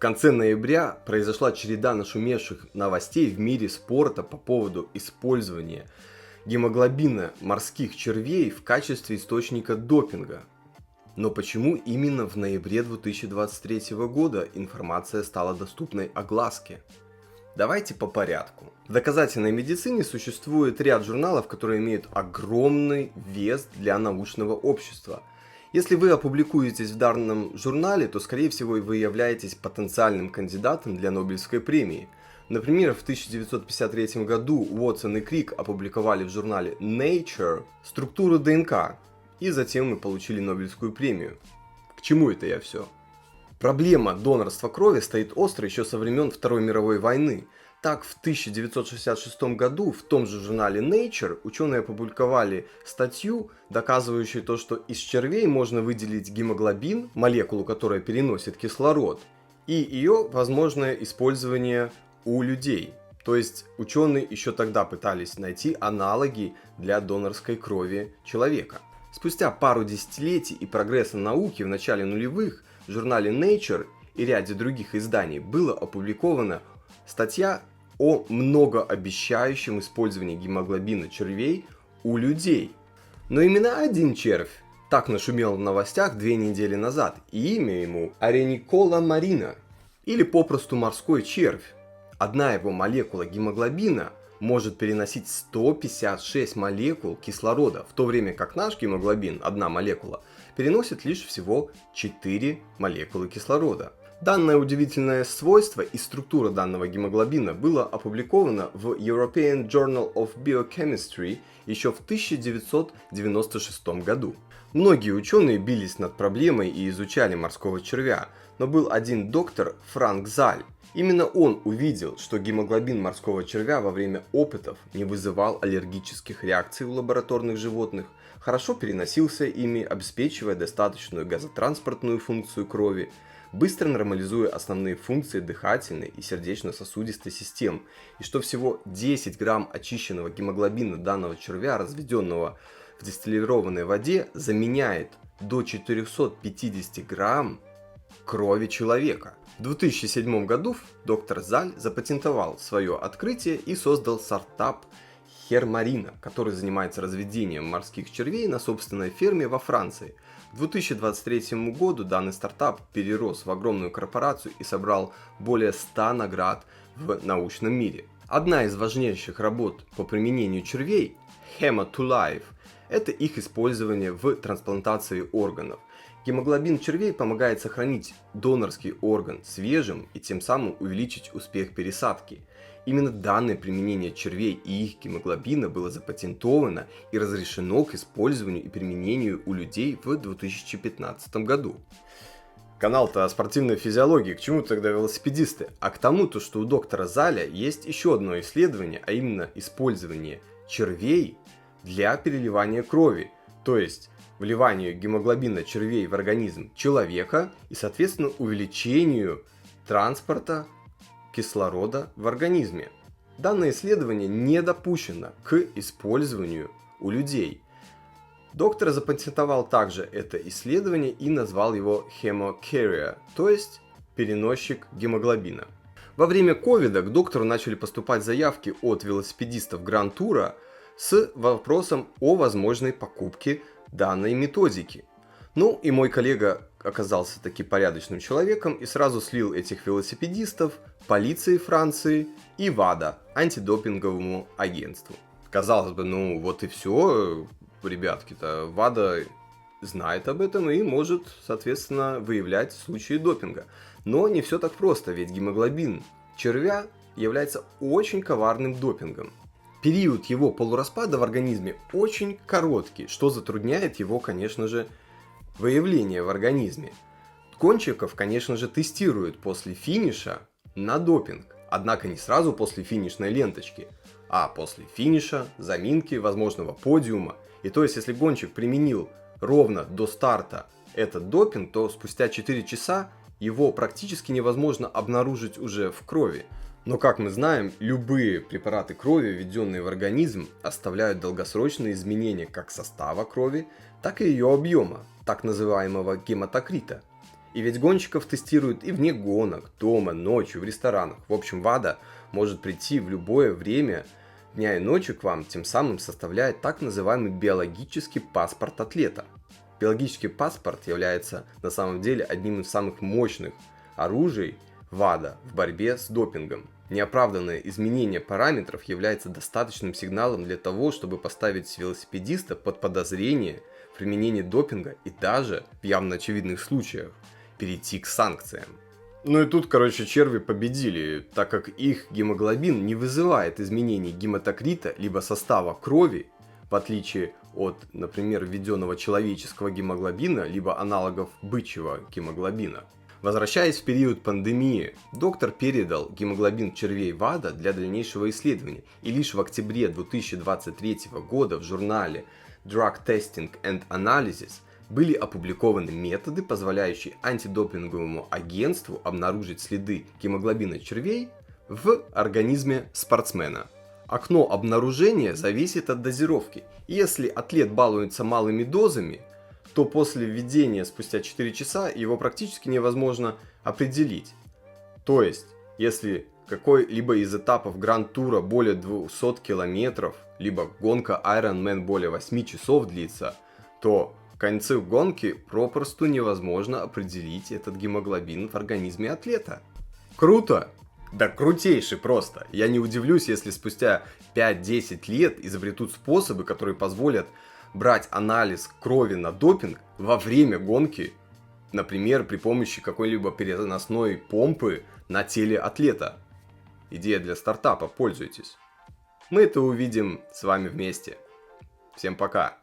конце ноября произошла череда нашумевших новостей в мире спорта по поводу использования гемоглобина морских червей в качестве источника допинга. Но почему именно в ноябре 2023 года информация стала доступной огласке? Давайте по порядку. В доказательной медицине существует ряд журналов, которые имеют огромный вес для научного общества. Если вы опубликуетесь в данном журнале, то скорее всего вы являетесь потенциальным кандидатом для Нобелевской премии. Например, в 1953 году Уотсон и Крик опубликовали в журнале Nature структуру ДНК, и затем мы получили Нобелевскую премию. К чему это я все? Проблема донорства крови стоит остро еще со времен Второй мировой войны. Так, в 1966 году в том же журнале Nature ученые опубликовали статью, доказывающую то, что из червей можно выделить гемоглобин, молекулу, которая переносит кислород, и ее возможное использование у людей. То есть ученые еще тогда пытались найти аналоги для донорской крови человека. Спустя пару десятилетий и прогресса науки в начале нулевых в журнале Nature и ряде других изданий была опубликована статья о многообещающем использовании гемоглобина червей у людей. Но именно один червь так нашумел в новостях 2 недели назад, и имя ему Ареникола марина, или попросту морской червь. Одна его молекула гемоглобина может переносить 156 молекул кислорода, в то время как наш гемоглобин, одна молекула, переносит лишь всего 4 молекулы кислорода. Данное удивительное свойство и структура данного гемоглобина было опубликовано в European Journal of Biochemistry еще в 1996 году. Многие ученые бились над проблемой и изучали морского червя, но был один доктор Франк Заль. Именно он увидел, что гемоглобин морского червя во время опытов не вызывал аллергических реакций у лабораторных животных, хорошо переносился ими, обеспечивая достаточную газотранспортную функцию крови, быстро нормализуя основные функции дыхательной и сердечно-сосудистой систем, и что всего 10 грамм очищенного гемоглобина данного червя, разведенного в дистиллированной воде, заменяет до 450 грамм крови человека. В 2007 году доктор Заль запатентовал свое открытие и создал стартап Хермарина, который занимается разведением морских червей на собственной ферме во Франции. К 2023 году данный стартап перерос в огромную корпорацию и собрал более 100 наград в научном мире. Одна из важнейших работ по применению червей, Hemo to Life, это их использование в трансплантации органов. Гемоглобин червей помогает сохранить донорский орган свежим и тем самым увеличить успех пересадки. Именно данное применение червей и их гемоглобина было запатентовано и разрешено к использованию и применению у людей в 2015 году. Канал-то о спортивной физиологии, к чему тогда велосипедисты? А к тому, что у доктора Заля есть еще одно исследование, а именно использование червей для переливания крови, то есть вливанию гемоглобина червей в организм человека и, соответственно, увеличению транспорта кислорода в организме. Данное исследование не допущено к использованию у людей. Доктор запатентовал также это исследование и назвал его Hemocarrier, то есть переносчик гемоглобина. Во время ковида к доктору начали поступать заявки от велосипедистов Гранд-тура с вопросом о возможной покупке данной методики. Ну и мой коллега оказался таки порядочным человеком и сразу слил этих велосипедистов полиции Франции и ВАДА, антидопинговому агентству. Казалось бы, ну вот и все, ребятки-то, ВАДА знает об этом и может, соответственно, выявлять случаи допинга. Но не все так просто, ведь гемоглобин червя является очень коварным допингом. Период его полураспада в организме очень короткий, что затрудняет его, конечно же, выявление в организме. Гонщиков, конечно же, тестируют после финиша на допинг, однако не сразу после финишной ленточки, а после финиша, заминки, возможного подиума. И то есть, если гонщик применил ровно до старта этот допинг, то спустя 4 часа его практически невозможно обнаружить уже в крови. Но, как мы знаем, любые препараты крови, введенные в организм, оставляют долгосрочные изменения как состава крови, так и ее объема, так называемого гематокрита. И ведь гонщиков тестируют и вне гонок, дома, ночью, в ресторанах. В общем, ВАДА может прийти в любое время дня и ночи к вам, тем самым составляя так называемый биологический паспорт атлета. Биологический паспорт является на самом деле одним из самых мощных оружий ВАДА в борьбе с допингом. Неоправданное изменение параметров является достаточным сигналом для того, чтобы поставить велосипедиста под подозрение в применении допинга и даже в явно очевидных случаях перейти к санкциям. Ну и тут, черви победили, так как их гемоглобин не вызывает изменений гематокрита либо состава крови, в отличие от, например, введенного человеческого гемоглобина, либо аналогов бычьего гемоглобина. Возвращаясь в период пандемии, доктор передал гемоглобин червей ВАДА для дальнейшего исследования, и лишь в октябре 2023 года в журнале Drug Testing and Analysis были опубликованы методы, позволяющие антидопинговому агентству обнаружить следы гемоглобина червей в организме спортсмена. Окно обнаружения зависит от дозировки. Если атлет балуется малыми дозами, то после введения спустя 4 часа его практически невозможно определить. То есть, если какой-либо из этапов Гранд-тура более 200 километров, либо гонка Ironman более 8 часов длится, то в конце гонки попросту невозможно определить этот гемоглобин в организме атлета. Круто! Да крутейший просто! Я не удивлюсь, если спустя 5-10 лет изобретут способы, которые позволят брать анализ крови на допинг во время гонки, например, при помощи какой-либо переносной помпы на теле атлета. Идея для стартапа, пользуйтесь. Мы это увидим с вами вместе. Всем пока!